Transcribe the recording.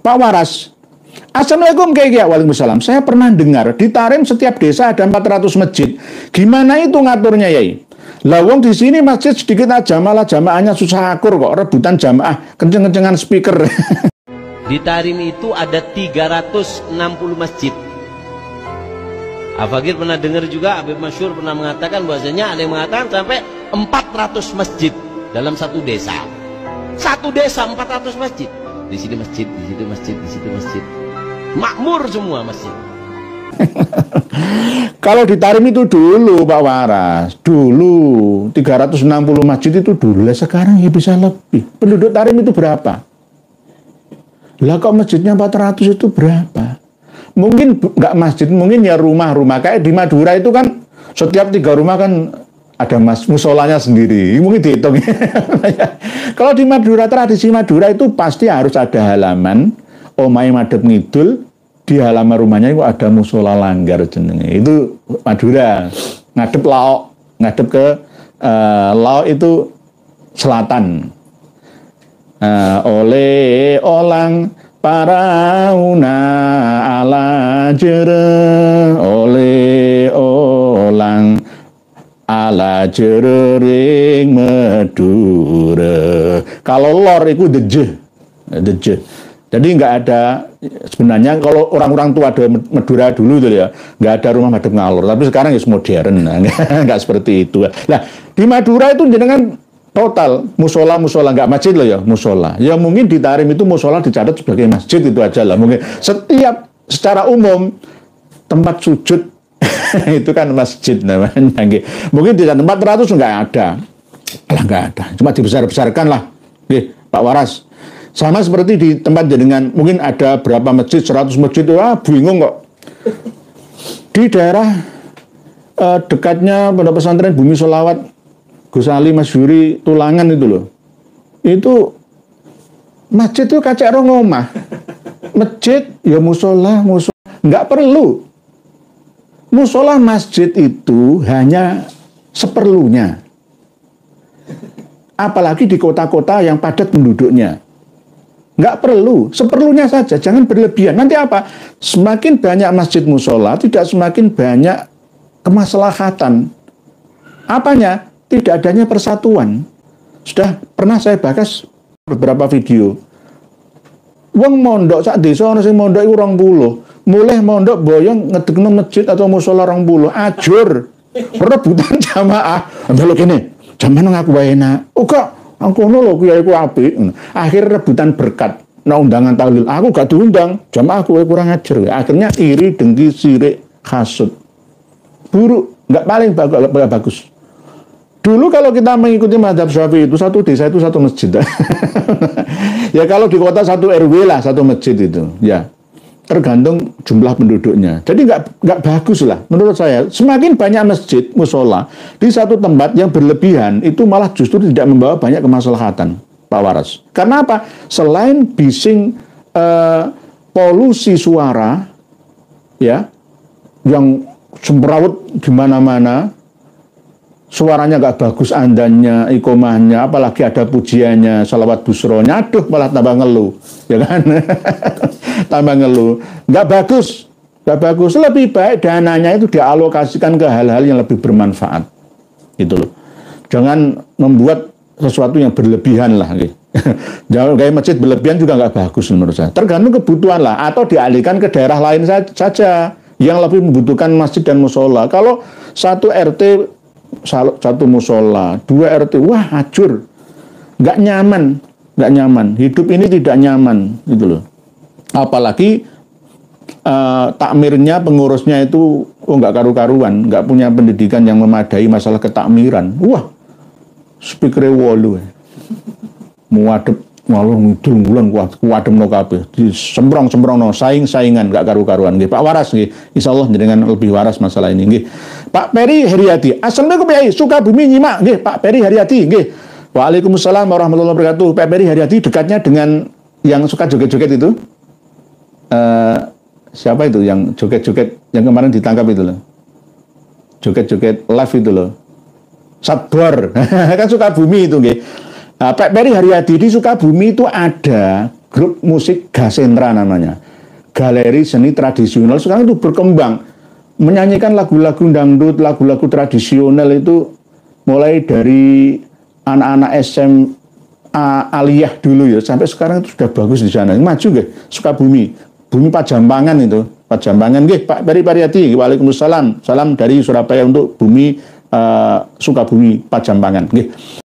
Pak Waras, Assalamualaikum Kiai. Waalaikumsalam. Saya pernah dengar di Tarim setiap desa ada 400 masjid. Gimana itu ngaturnya, Yai? Lawang di sini masjid sedikit aja, malah jamaahnya susah akur kok, rebutan jamaah, kenceng-kencengan speaker. Di Tarim itu ada 360 masjid. Al-Fakir pernah dengar juga, Habib Masyur pernah mengatakan bahwasanya ada yang mengatakan sampai 400 masjid dalam satu desa. Satu desa 400 masjid. Di sini masjid, di situ masjid, di situ masjid. Makmur semua masjid. Kalau di Tarim itu dulu Pak Waras, dulu 360 masjid itu dulu, sekarang ya bisa lebih. Penduduk Tarim itu berapa? Lah kok masjidnya 400 itu berapa? Mungkin nggak masjid, mungkin ya rumah-rumah. Kayak di Madura itu kan setiap 3 rumah kan ada musolanya sendiri, mungkin dihitung. Kalau di Madura, tradisi Madura itu pasti harus ada halaman omahe madhep ngidul, di halaman rumahnya itu ada musola langgar jenenge. Itu Madura, ngadep laok, ngadep ke laok itu selatan. Oleh olang parauna ala jere, oleh olang ala jerering Madura. Kalau lor itu deje. Jadi nggak ada, sebenarnya kalau orang-orang tua ada Madura dulu itu ya, nggak ada rumah madhep ngalor. Tapi sekarang ya modern, nggak seperti itu. Nah, di Madura itu jenengan total musola nggak masjid loh ya, musola. Ya mungkin di Tarim itu musola dicatat sebagai masjid itu aja lah. Mungkin setiap secara umum tempat sujud itu kan masjid namanya. Mungkin di tempat 400 nggak ada. Lah nggak ada. Cuma dibesar-besarkan lah. Pak Waras. Sama seperti di tempat jenengan, mungkin ada berapa masjid, 100 masjid, bingung kok. Di daerah dekatnya Pondok Pesantren Bumi Sholawat, Gus Ali Masyuri Tulangan itu loh. Itu masjid itu kacek rong omah. Masjid ya musola. Nggak perlu. Musola masjid itu hanya seperlunya. Apalagi di kota-kota yang padat penduduknya. Nggak perlu, seperlunya saja, jangan berlebihan. Nanti apa? Semakin banyak masjid musola, tidak semakin banyak kemaslahatan. Apanya? Tidak adanya persatuan. Sudah pernah saya bahas beberapa video. Wong mondok sak desa ana sing mondok iku 20. Mulih mondok boyong ngedekno masjid atau musola 20. Ajur. Perebutan jamaah. Ndelok kene. Jaman ngaku wae enak. Oh kok aku ngono lho kiai ku apik. Akhir rebutan berkat. Nah undangan tahlil aku gak diundang. Jamaah kowe kurang ajar. Akhirnya iri, dengki, sirik, hasud. Buruk, enggak paling bagus. Dulu kalau kita mengikuti mazhab Syafi'i itu satu desa itu satu masjid. Ya kalau di kota satu RW lah satu masjid itu. Ya tergantung jumlah penduduknya. Jadi nggak bagus lah menurut saya. Semakin banyak masjid musola di satu tempat yang berlebihan itu malah justru tidak membawa banyak kemaslahatan, Pak Waras. Karena apa? Selain bising polusi suara, ya yang semrawut di mana-mana. Suaranya nggak bagus, andannya, ikomahnya, apalagi ada pujiannya, salawat busronya, aduh malah tambah ngeluh, ya kan? Tambah ngeluh, nggak bagus. Lebih baik dananya itu dialokasikan ke hal-hal yang lebih bermanfaat, gitu loh. Jangan membuat sesuatu yang berlebihan lah, gitu. Jangan kayak masjid berlebihan juga nggak bagus menurut saya. Tergantung kebutuhan lah, atau dialihkan ke daerah lain saja yang lebih membutuhkan masjid dan musola. Kalau satu RT satu musola, 2 RT, wah hancur, nggak nyaman, hidup ini tidak nyaman, gitu loh. Apalagi takmirnya, pengurusnya itu nggak karu-karuan, nggak punya pendidikan yang memadai masalah ketakmiran. Wah, speaker wolu, muadep malah ngidul bulan kuadem no kabeh, sembrong no saingan nggak karu-karuan. Nggih, Pak Waras nggih, insyaallah dengan lebih waras masalah ini nggih. Pak Peri Haryati, Assalamualaikum Yai, Sukabumi nyimak nggih, Pak Peri Haryati nggih. Waalaikumsalam warahmatullahi wabarakatuh. Pak Peri Haryati dekatnya dengan yang suka joget-joget itu. Siapa itu yang joget-joget yang kemarin ditangkap itu loh. Joget-joget live itu loh. Satbor. Kan Sukabumi itu nggih. Pak Peri Haryadi di Sukabumi itu ada grup musik Gasentra namanya. Galeri seni tradisional sekarang itu berkembang. Menyanyikan lagu-lagu dangdut, lagu-lagu tradisional itu mulai dari anak-anak SMA aliyah dulu ya, sampai sekarang itu sudah bagus di sana. Maju nggih, Sukabumi, Bumi Pajampangan itu. Pajampangan nggih, Pak Peri Pariyati. Waalaikumsalam. Salam dari Surabaya untuk Bumi Sukabumi Pajampangan nggih.